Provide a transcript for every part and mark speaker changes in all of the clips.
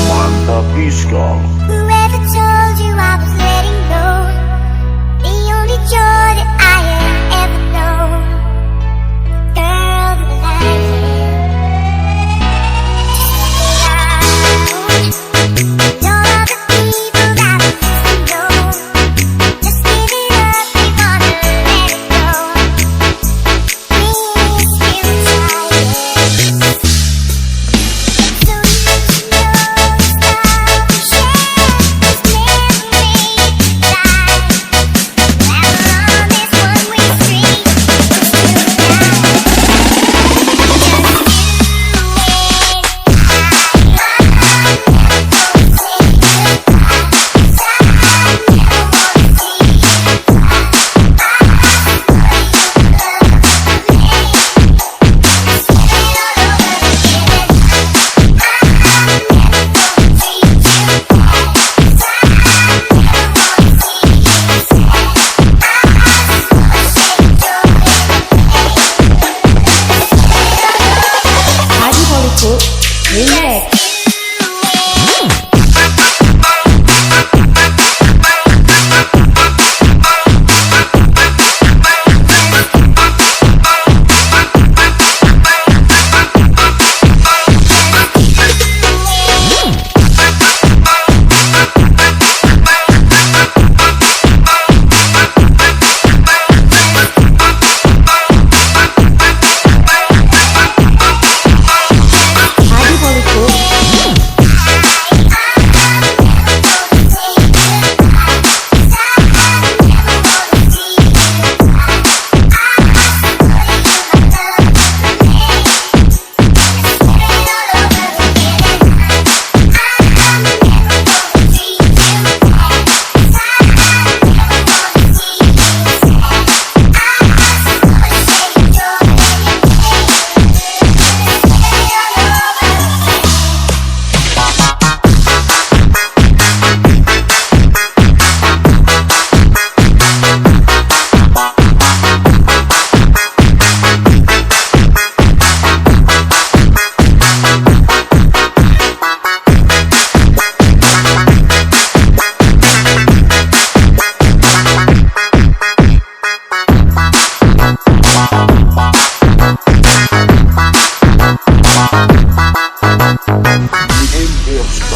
Speaker 1: Mantap Iskal.
Speaker 2: Whoever told you I was letting go? The only joy that I have ever known. Girls like you. Don't love the people that we used to know. Just give it up, we wanna let it go. We still trying. So you should know it's time to share this memory life. Forever on this one-way street, we're still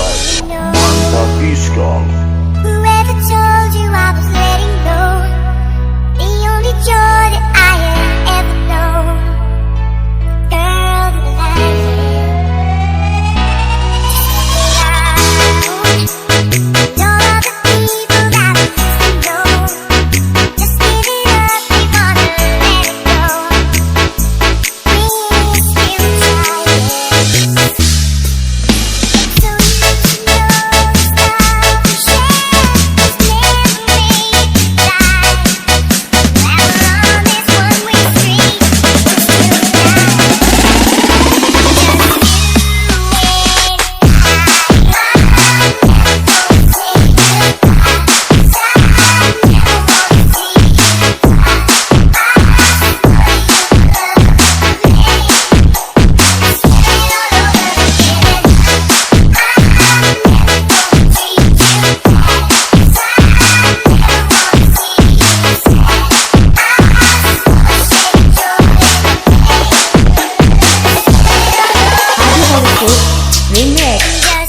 Speaker 1: Mantap Iskal.
Speaker 2: Whoever told you I was letting go? The only joy that I have ever known. Girls like you. Don't love the people that we used to know. Just give it up, we wanna let it go. We still trying. So you should know it's time to share this memory life. Forever on this one-way street, we're still
Speaker 3: Remix.